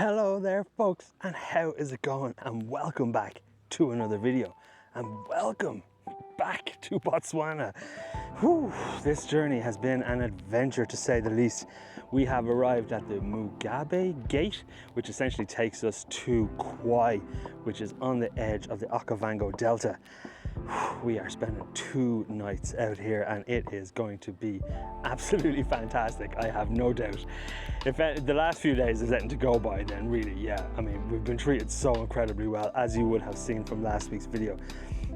Hello there folks, and how is it going? And welcome back to another video, and welcome back to Botswana. Whew, this journey has been an adventure to say the least. We have arrived at the Mugabe Gate, which essentially takes us to Kwai, which is on the edge of the Okavango Delta. We are spending 2 nights out here and it is going to be absolutely fantastic, I have no doubt. If the last few days is letting to go by, then really, yeah, I mean, we've been treated so incredibly well, as you would have seen from last week's video.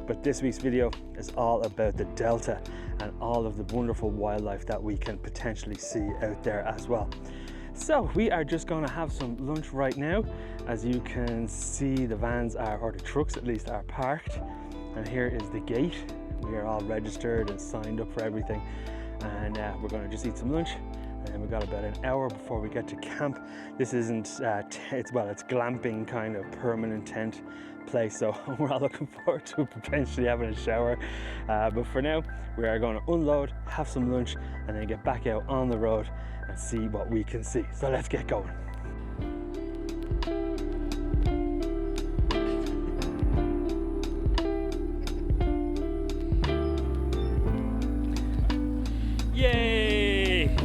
But this week's video is all about the Delta and all of the wonderful wildlife that we can potentially see out there as well. So we are just going to have some lunch right now. As you can see, the vans are, or the trucks at least, are parked. And here is the gate. We are all registered and signed up for everything. And we're going to just eat some lunch. And then we've got about an hour before we get to camp. This isn't, it's glamping kind of permanent tent place. So we're all looking forward to potentially having a shower. But for now, we are going to unload, have some lunch, and then get back out on the road and see what we can see. So let's get going. Yay!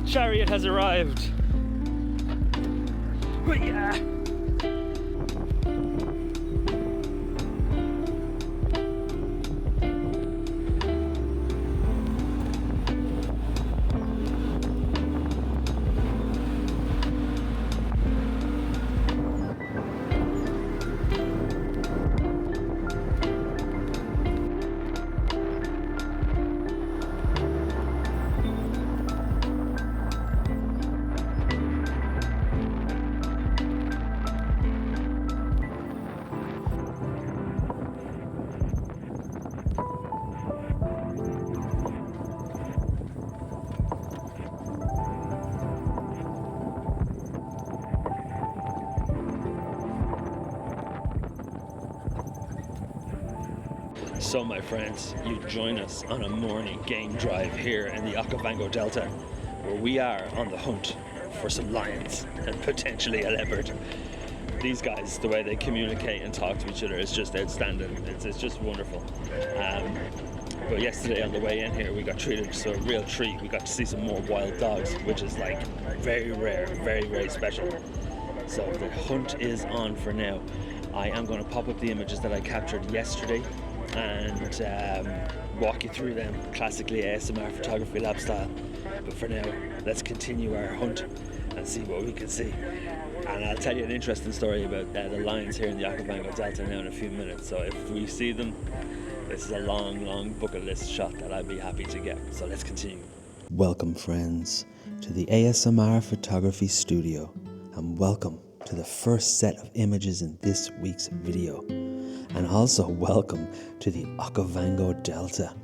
Chariot has arrived. Yeah. So my friends, you join us on a morning game drive here in the Okavango Delta, where we are on the hunt for some lions and potentially a leopard. These guys, the way they communicate and talk to each other is just outstanding. It's just wonderful. But yesterday on the way in here, we got treated to a real treat. We got to see some more wild dogs, which is like very rare, very, very special. So the hunt is on for now. I am going to pop up the images that I captured yesterday and walk you through them, classically ASMR photography lab style. But for now, let's continue our hunt and see what we can see. And I'll tell you an interesting story about the lions here in the Okavango Delta now in a few minutes. So if we see them, this is a long, long bucket list shot that I'd be happy to get. So let's continue. Welcome friends to the ASMR photography studio, and welcome to the first set of images in this week's video. And also welcome to the Okavango Delta.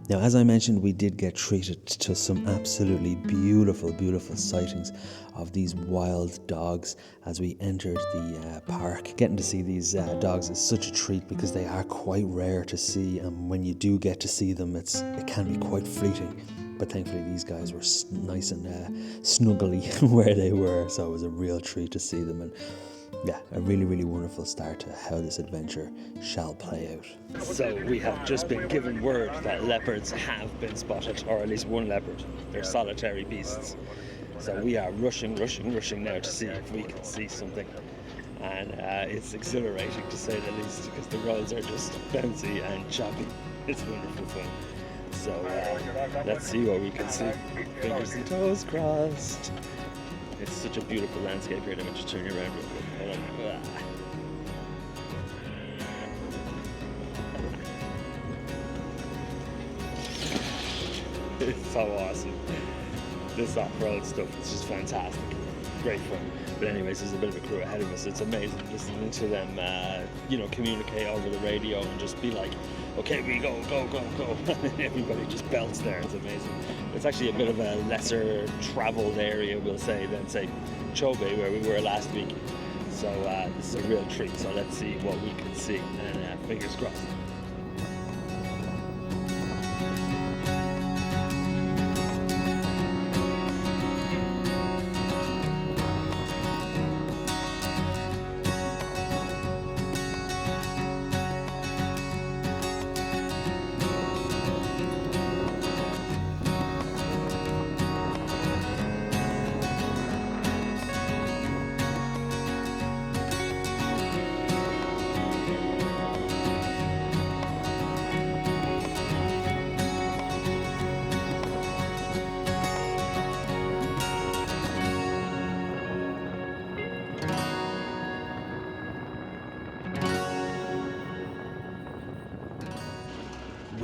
Now, as I mentioned, we did get treated to some absolutely beautiful, beautiful sightings of these wild dogs as we entered the park. Getting to see these dogs is such a treat because they are quite rare to see, and when you do get to see them, it can be quite fleeting. But thankfully these guys were nice and snuggly where they were, so it was a real treat to see them. And yeah, a really, really wonderful start to how this adventure shall play out. So we have just been given word that leopards have been spotted, or at least one leopard. They're solitary beasts. So we are rushing now to see if we can see something. And it's exhilarating to say the least, because the roads are just bouncy and choppy. It's wonderful fun. So let's see what we can see. Fingers and toes crossed. It's such a beautiful landscape here. Let me just turn you around real quick. It's so awesome. This off-road stuff is just fantastic. Great fun. But anyways, there's a bit of a crew ahead of us. It's amazing listening to them, communicate over the radio and just be like, okay, we go. Everybody just belts there. It's amazing. It's actually a bit of a lesser traveled area, we'll say, than say Chobe, where we were last week. So this is a real treat. So let's see what we can see, and fingers crossed.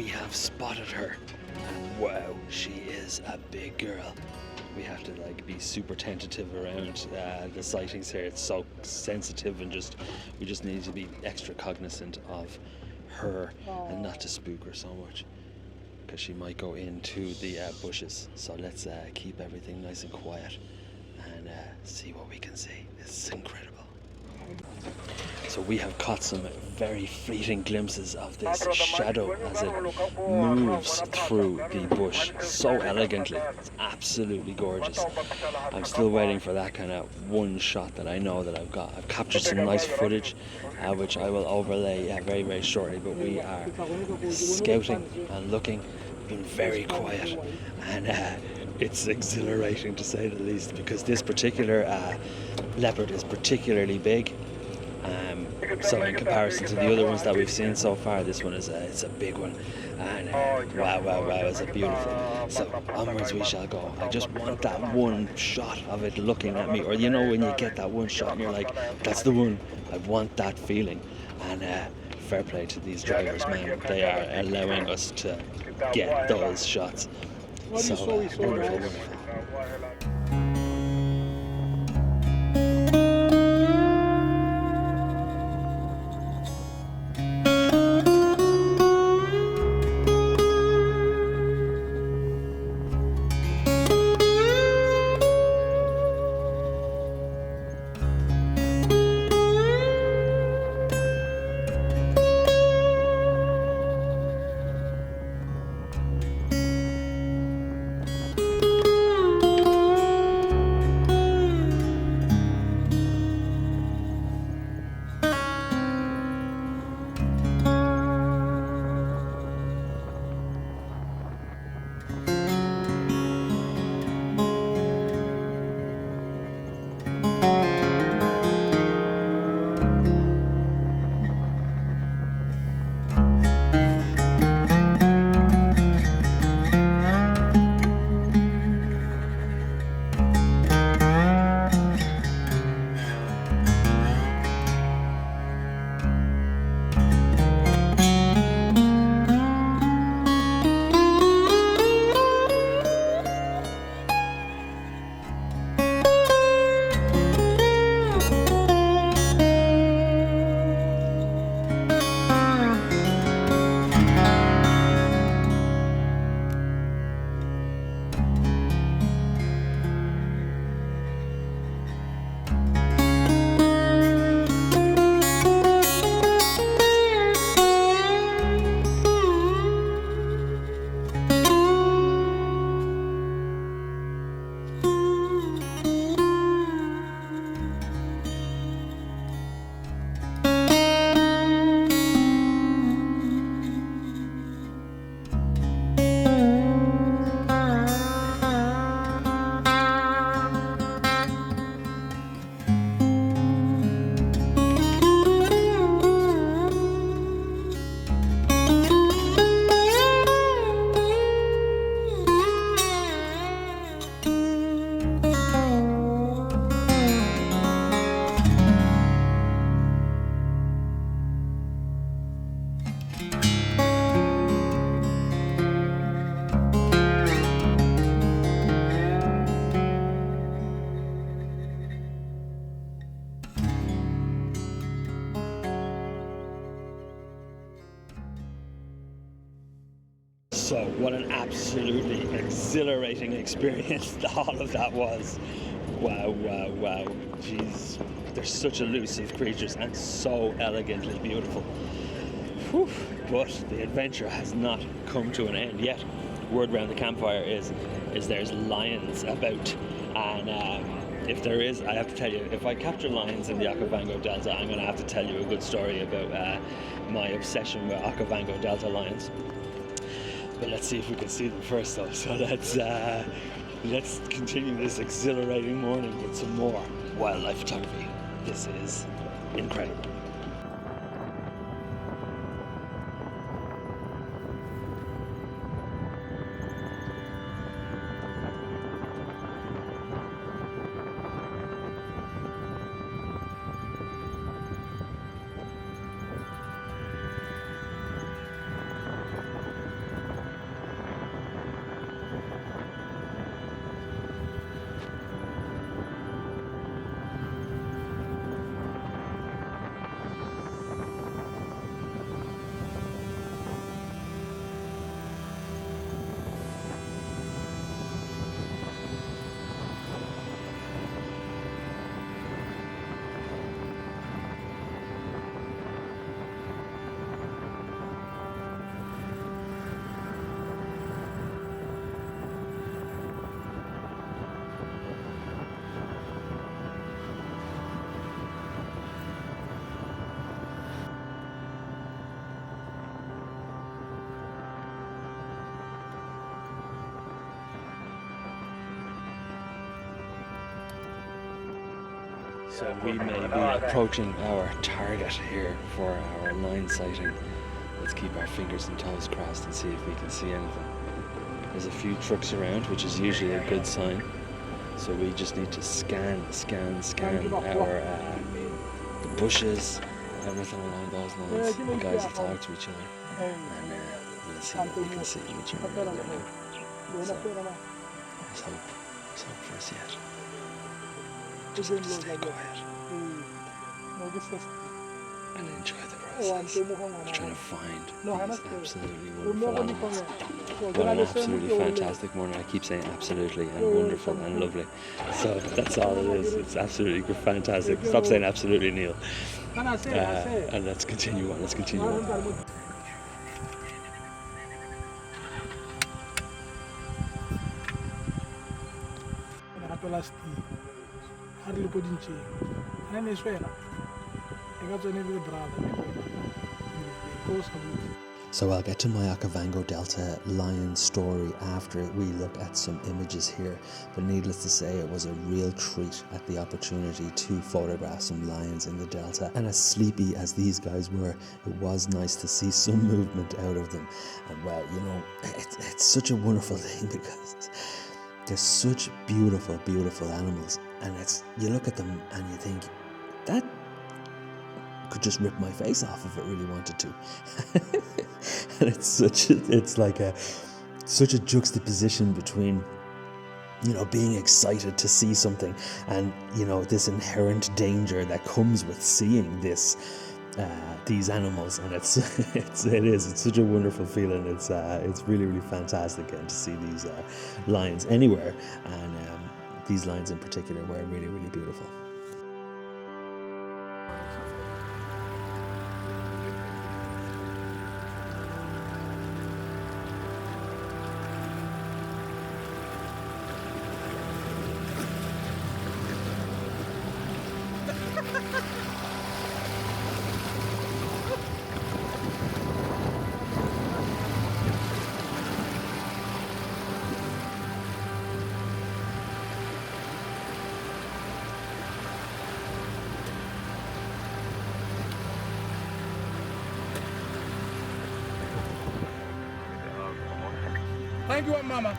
have spotted her. And wow, she is a big girl. We have to be super tentative around the sightings here. It's so sensitive, and we just need to be extra cognizant of her and not to spook her so much, because she might go into the bushes. So let's keep everything nice and quiet and see what we can see. This is incredible. So we have caught some very fleeting glimpses of this shadow as it moves through the bush so elegantly. It's absolutely gorgeous. I'm still waiting for that kind of one shot that I know that I've got. I've captured some nice footage, which I will overlay very, very shortly. But we are scouting and looking, being very quiet, and it's exhilarating to say the least, because this particular leopard is particularly big. So in comparison to the other ones that we've seen so far, this one is it's a big one, and wow, is it beautiful. So onwards we shall go. I just want that one shot of it looking at me, or when you get that one shot and you're like, that's the one. I want that feeling. And fair play to these drivers, man. They are allowing us to get those shots. So wonderful. So what an absolutely exhilarating experience all of that was. Wow. Jeez, they're such elusive creatures and so elegantly beautiful. Whew. But the adventure has not come to an end yet. Word around the campfire is there's lions about, and if there is, I have to tell you, if I capture lions in the Okavango Delta, I'm going to have to tell you a good story about my obsession with Okavango Delta lions. But let's see if we can see them first though. So let's continue this exhilarating morning with some more wildlife photography. This is incredible. So we may be approaching our target here for our lion sighting. Let's keep our fingers and toes crossed and see if we can see anything. There's a few trucks around, which is usually a good sign. So we just need to scan our the bushes, everything along those lines. The guys will talk to each other, and we'll see what we can see in the journey that we're doing. So let's hope for us yet. Just have to stay quiet and enjoy the process of trying to find these absolutely wonderful animals. What an absolutely fantastic morning. I keep saying absolutely and wonderful and lovely. So that's all it is. It's absolutely fantastic. Stop saying absolutely, Neil. And let's continue on. So I'll get to my Okavango Delta lion story after we look at some images here, but needless to say it was a real treat at the opportunity to photograph some lions in the Delta, and as sleepy as these guys were, it was nice to see some movement out of them. And well, you know, it's such a wonderful thing because they're such beautiful animals, and you look at them and you think, that could just rip my face off if it really wanted to. And it's such a juxtaposition between, you know, being excited to see something and, you know, this inherent danger that comes with seeing these animals. And it's such a wonderful feeling. It's really fantastic getting to see these lions anywhere, and these lions in particular were really beautiful. Thank you, Mama.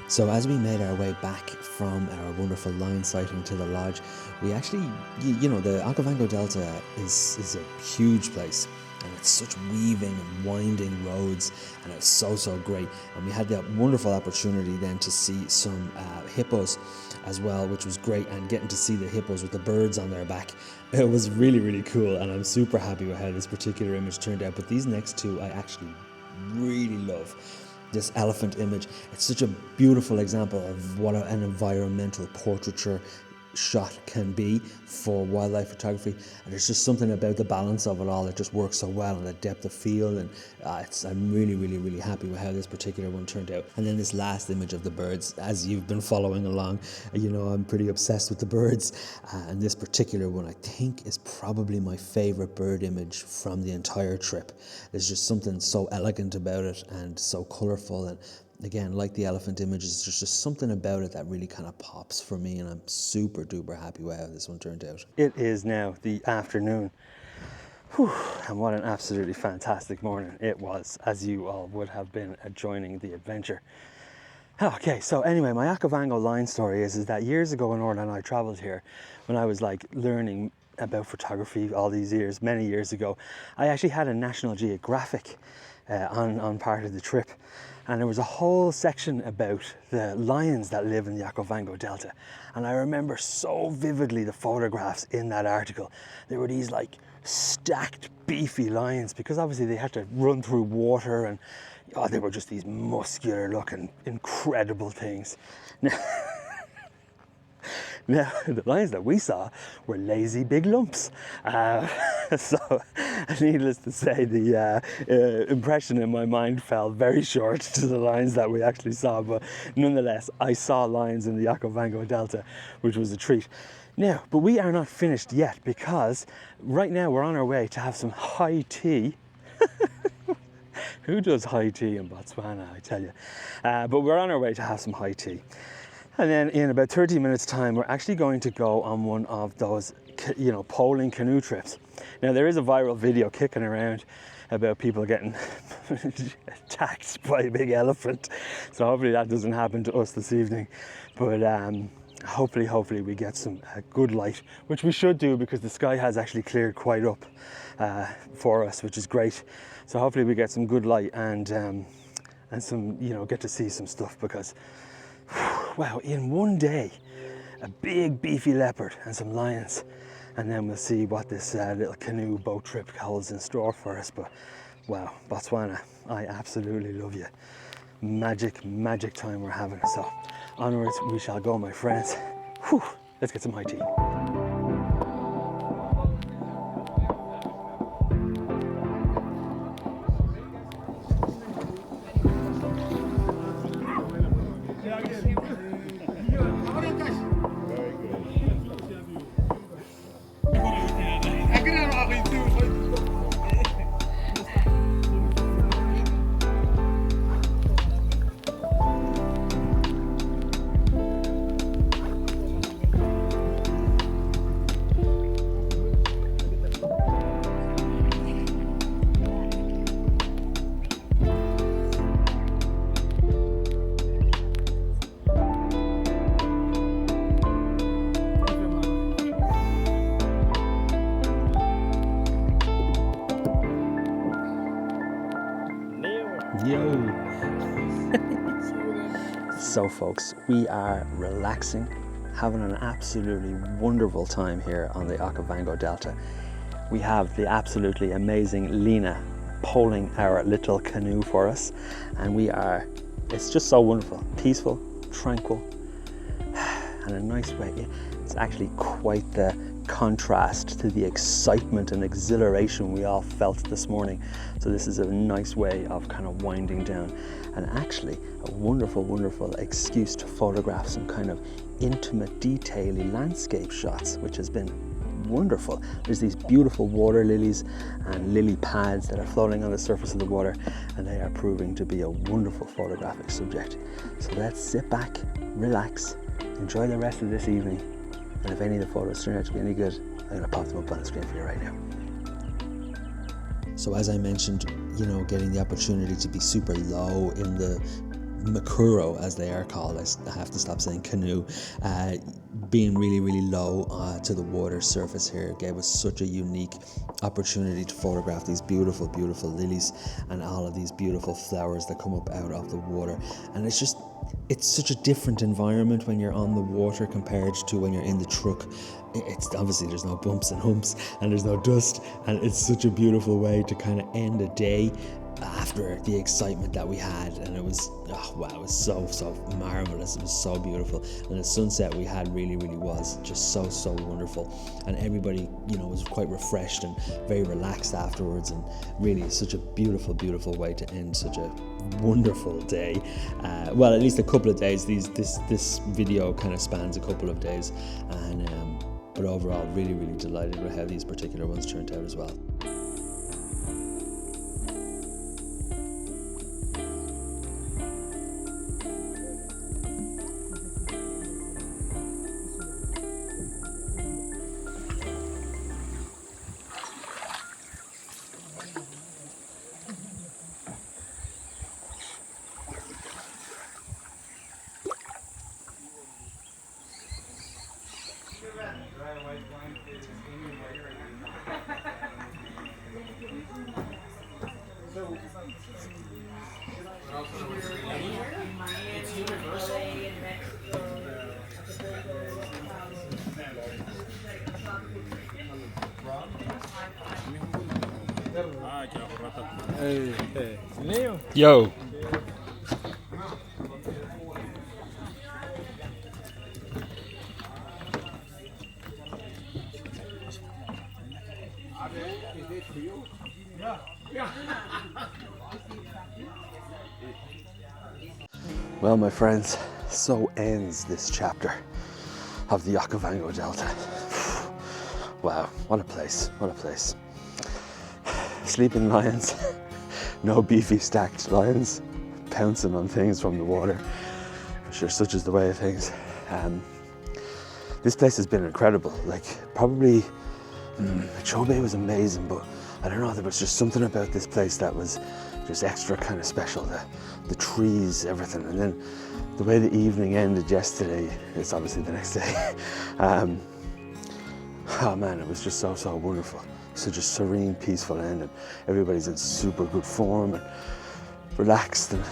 So as we made our way back from our wonderful lion sighting to the lodge, we actually, you know, the Okavango Delta is a huge place, and it's such weaving and winding roads, and it's so great. And we had that wonderful opportunity then to see some hippos as well, which was great, and getting to see the hippos with the birds on their back, it was really cool, and I'm super happy with how this particular image turned out. But these next two I actually really love. This elephant image, it's such a beautiful example of what an environmental portraiture shot can be for wildlife photography, and there's just something about the balance of it all that just works so well, and the depth of field, and I'm really happy with how this particular one turned out. And then this last image of the birds, as you've been following along, you know I'm pretty obsessed with the birds, and this particular one I think is probably my favorite bird image from the entire trip. There's just something so elegant about it and so colorful, and again, like the elephant images, there's just something about it that really kind of pops for me, and I'm super duper happy with how this one turned out. It is now the afternoon. Whew, and what an absolutely fantastic morning it was, as you all would have been joining the adventure. Okay, so anyway, my Okavango line story is that years ago when Orla and I travelled here, when I was like learning about photography all these years, many years ago, I actually had a National Geographic on part of the trip. And there was a whole section about the lions that live in the Okavango Delta. And I remember so vividly the photographs in that article. There were these like stacked beefy lions, because obviously they had to run through water, and they were just these muscular looking incredible things. Now, the lions that we saw were lazy big lumps. So, needless to say, the impression in my mind fell very short to the lions that we actually saw. But nonetheless, I saw lions in the Okavango Delta, which was a treat. Now, but we are not finished yet, because right now we're on our way to have some high tea Who does high tea in Botswana, I tell you? But we're on our way to have some high tea. And then in about 30 minutes time, we're actually going to go on one of those, poling canoe trips. Now there is a viral video kicking around about people getting attacked by a big elephant. So hopefully that doesn't happen to us this evening. But hopefully we get some good light, which we should do because the sky has actually cleared quite up for us, which is great. So hopefully we get some good light and some, get to see some stuff because, wow, in one day, a big beefy leopard and some lions. And then we'll see what this little canoe boat trip holds in store for us. But wow, Botswana, I absolutely love you. Magic time we're having. So onwards we shall go, my friends. Whew, let's get some high tea. So folks, we are relaxing, having an absolutely wonderful time here on the Okavango Delta. We have the absolutely amazing Lena poling our little canoe for us, and it's just so wonderful, peaceful, tranquil, and a nice way. It's actually quite the contrast to the excitement and exhilaration we all felt this morning. So this is a nice way of kind of winding down, and actually a wonderful excuse to photograph some kind of intimate, detaily landscape shots, which has been wonderful. There's these beautiful water lilies and lily pads that are floating on the surface of the water, and they are proving to be a wonderful photographic subject. So let's sit back, relax, enjoy the rest of this evening, and if any of the photos turn out to be any good, I'm going to pop them up on the screen for you right now. So as I mentioned, getting the opportunity to be super low in the Mokoro, as they are called, I have to stop saying canoe, being really low to the water surface here gave us such a unique opportunity to photograph these beautiful lilies and all of these beautiful flowers that come up out of the water. And it's such a different environment when you're on the water compared to when you're in the truck. It's obviously there's no bumps and humps and there's no dust, and it's such a beautiful way to kind of end a day after the excitement that we had. And it was it was so marvelous. It was so beautiful, and the sunset we had really was just so wonderful, and everybody was quite refreshed and very relaxed afterwards, and really such a beautiful way to end such a wonderful day. Well, at least a couple of days. This video kind of spans a couple of days, and but overall really delighted with how these particular ones turned out as well. Yo. Well, my friends, so ends this chapter of the Okavango Delta. Wow, what a place, what a place. Sleeping lions, no beefy stacked lions pouncing on things from the water. Sure, such is the way of things. This place has been incredible. Like, probably Chobe was amazing, but I don't know, there was just something about this place that was just extra kind of special. The trees, everything, and then the way the evening ended yesterday, it's obviously the next day. Oh man, it was just so wonderful. Such a serene, peaceful ending. Everybody's in super good form and relaxed and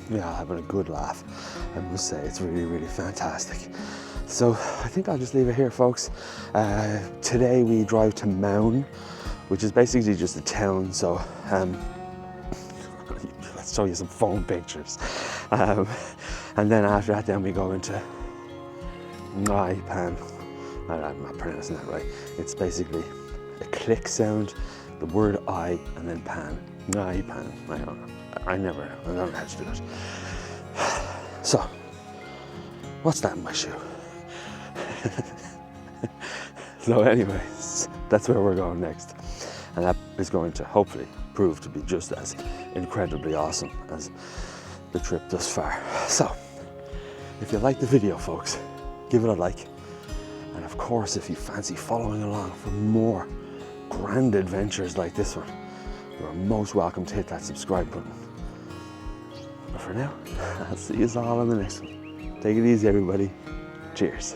yeah, having a good laugh. I must say, it's really fantastic. So I think I'll just leave it here, folks. Today we drive to Maun, which is basically just a town. So let's show you some phone pictures. And then after that, then we go into Pan. I'm not pronouncing that right. It's basically a click sound, the word I, and then pan. Pan. I don't know. I don't know how to do it. So, what's that in my shoe? So anyways, that's where we're going next. And that is going to hopefully prove to be just as incredibly awesome as the trip thus far. So, if you like the video, folks, give it a like. And of course, if you fancy following along for more grand adventures like this one, you're most welcome to hit that subscribe button. But for now, I'll see you all on the next one. Take it easy, everybody. Cheers.